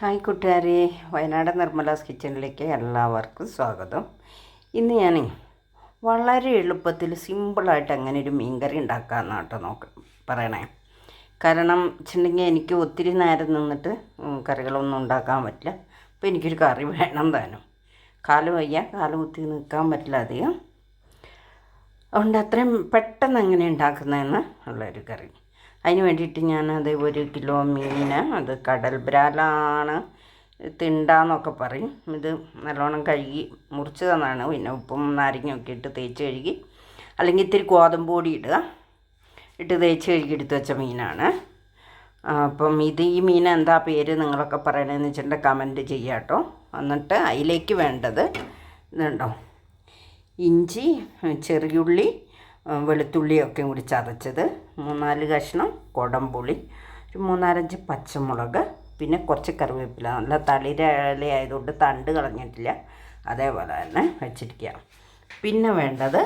Hi കൂട്ടുകാരെ, വയനാട് നിർമ്മലാസ് കിച്ചണിലേക്ക് എല്ലാവർക്കും സ്വാഗതം. ഇന്ന് ഞാൻ വളരെ എളുപ്പത്തിൽ സിമ്പിളായിട്ട് അങ്ങനെ ഒരു മീൻകറി ഉണ്ടാക്കാമെന്നാണ് കേട്ടോ പറയണേ. കാരണം വെച്ചിട്ടുണ്ടെങ്കിൽ എനിക്ക് ഒത്തിരി നേരം നിന്നിട്ട് കറികളൊന്നും ഉണ്ടാക്കാൻ പറ്റില്ല. അപ്പോൾ എനിക്കൊരു കറി വേണം താനും. കാല് വയ്യ, കാല് കുത്തി നിൽക്കാൻ പറ്റില്ല അധികം. അതുകൊണ്ട് അത്രയും പെട്ടെന്ന് എങ്ങനെ ഉണ്ടാക്കുന്നതെന്ന് ഉള്ളൊരു കറി. അതിന് വേണ്ടിയിട്ട് ഞാനത് 1 കിലോ മീന്, അത് കടൽ ബ്രാലാണ്, തിണ്ടാന്നൊക്കെ പറയും. ഇത് നല്ലോണം കഴുകി മുറിച്ച് തന്നാണ്. പിന്നെ ഉപ്പും നാരങ്ങയൊക്കെ ഇട്ട് തേച്ച് കഴുകി, അല്ലെങ്കിൽ ഇത്തിരി ഗോതമ്പ് പൊടി ഇട്ട് തേച്ച് കഴുകി എടുത്ത് വെച്ച മീനാണ്. അപ്പം ഈ മീൻ എന്താ പേര് നിങ്ങളൊക്കെ പറയണതെന്ന് വെച്ചിട്ടുണ്ടെങ്കിൽ കമൻറ്റ് ചെയ്യാം കേട്ടോ. എന്നിട്ട് അതിലേക്ക് വേണ്ടത് ഇതുണ്ടോ, ഇഞ്ചി, ചെറിയുള്ളി, വെളുത്തുള്ളിയൊക്കെ കൂടി ചതച്ചത്, 3-4 കഷ്ണം കുടംപുളി, ഒരു 3-5 പച്ചമുളക്, പിന്നെ കുറച്ച് കറിവേപ്പില. നല്ല തളിര ഇലയായതുകൊണ്ട് തണ്ട് കളഞ്ഞിട്ടില്ല, അതേപോലെ തന്നെ വെച്ചിരിക്കുക. പിന്നെ വേണ്ടത്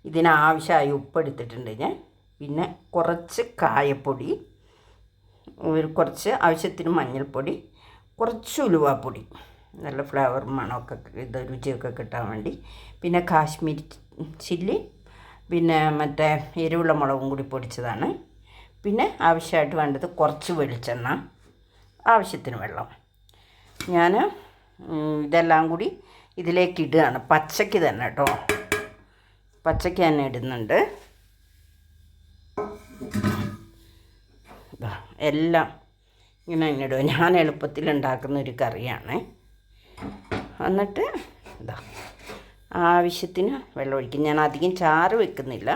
ഇതിനാവശ്യമായ ഉപ്പ് എടുത്തിട്ടുണ്ട് ഞാൻ. പിന്നെ കുറച്ച് കായപ്പൊടി, കുറച്ച് ആവശ്യത്തിന് മഞ്ഞൾപ്പൊടി, കുറച്ച് ഉലുവാപ്പൊടി, നല്ല ഫ്ലേവർ മണമൊക്കെ രുചിയൊക്കെ കിട്ടാൻ വേണ്ടി. പിന്നെ കാശ്മീരി ചില്ലി, പിന്നെ മറ്റേ എരിവുള്ള മുളകും കൂടി പൊടിച്ചതാണ്. പിന്നെ ആവശ്യമായിട്ട് വേണ്ടത് കുറച്ച് വെളിച്ചെണ്ണ, ആവശ്യത്തിന് വെള്ളം. ഞാൻ ഇതെല്ലാം കൂടി ഇതിലേക്ക് ഇടുകയാണ്, പച്ചയ്ക്ക് തന്നെ കേട്ടോ, പച്ചയ്ക്ക് തന്നെ ഇടുന്നുണ്ട്. എല്ലാം ഇങ്ങനെ ഇടുക. ഞാൻ എളുപ്പത്തിൽ ഉണ്ടാക്കുന്ന ഒരു കറിയാണ്. എന്നിട്ട് ഇതാ ആവശ്യത്തിന് വെള്ളം ഒഴിക്കും. ഞാൻ അധികം ചാറ് വെക്കുന്നില്ല,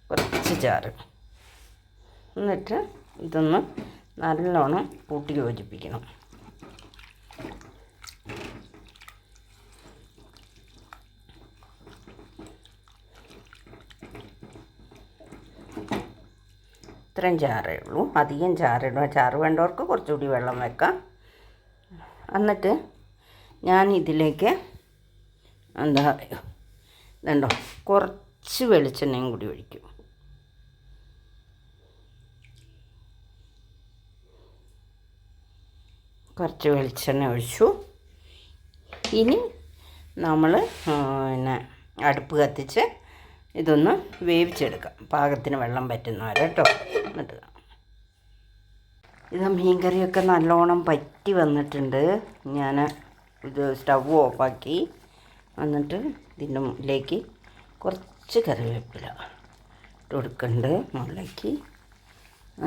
കുറച്ച് ചാറ്. എന്നിട്ട് ഇതൊന്ന് നല്ലോണം കൂട്ടി യോജിപ്പിക്കണം. ഇത്രയും ചാറേ ഉള്ളൂ, അധികം ചാറിടുക. ചാറ് വേണ്ടവർക്ക് കുറച്ചുകൂടി വെള്ളം വെക്കാം. എന്നിട്ട് ഞാൻ ഇതിലേക്ക് എന്താ പറയുക, ഇതുണ്ടോ, കുറച്ച് വെളിച്ചെണ്ണയും കൂടി ഒഴിക്കും. കുറച്ച് വെളിച്ചെണ്ണ ഒഴിച്ചു. ഇനി നമ്മൾ പിന്നെ അടുപ്പ് കത്തിച്ച് ഇതൊന്ന് വേവിച്ചെടുക്കാം, പാകത്തിന് വെള്ളം പറ്റുന്നവരെ കേട്ടോ. എന്നിട്ട് ഇത് മീൻകറിയൊക്കെ നല്ലോണം പറ്റി വന്നിട്ടുണ്ട്. ഞാൻ ഇത് സ്റ്റവ് ഓഫാക്കി. എന്നിട്ട് ഇതിലേക്ക് കുറച്ച് കറിവേപ്പില ഇട്ട് കൊടുക്കുന്നുണ്ട് മുകളിലേക്ക്.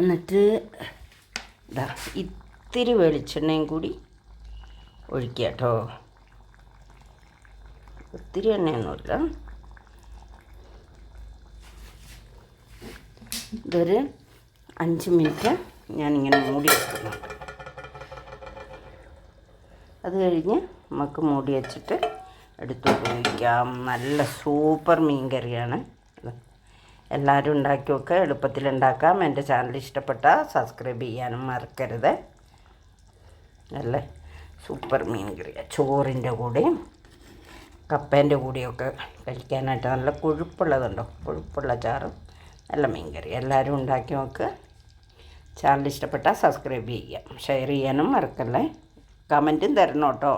എന്നിട്ട് ഇതാ ഇത്തിരി വെളിച്ചെണ്ണയും കൂടി ഒഴിക്കുക കേട്ടോ. ഒത്തിരി എണ്ണയൊന്നുമില്ല. ഇതൊരു 5 മിനിറ്റ് ഞാനിങ്ങനെ മൂടി വെക്കുന്നുണ്ട്. അത് കഴിഞ്ഞ് നമുക്ക് മൂടി വെച്ചിട്ട് എടുത്ത് ഉപയോഗിക്കാം. നല്ല സൂപ്പർ മീൻ കറിയാണ്. എല്ലാവരും ഉണ്ടാക്കി വെക്കുക, എളുപ്പത്തിലുണ്ടാക്കാം. എൻ്റെ ചാനൽ ഇഷ്ടപ്പെട്ടാൽ സബ്സ്ക്രൈബ് ചെയ്യാനും മറക്കരുത്. നല്ല സൂപ്പർ മീൻ കറിയാണ്. ചോറിൻ്റെ കൂടെയും കപ്പേൻ്റെ കൂടെയൊക്കെ കഴിക്കാനായിട്ട് നല്ല കൊഴുപ്പുള്ളതുണ്ടോ, കൊഴുപ്പുള്ള ചാറും നല്ല മീൻ കറി. എല്ലാവരും ഉണ്ടാക്കി നോക്കുക. ചാനൽ ഇഷ്ടപ്പെട്ടാൽ സബ്സ്ക്രൈബ് ചെയ്യാം, ഷെയർ ചെയ്യാനും മറക്കല്ലേ. കമൻറ്റും തരണം കേട്ടോ.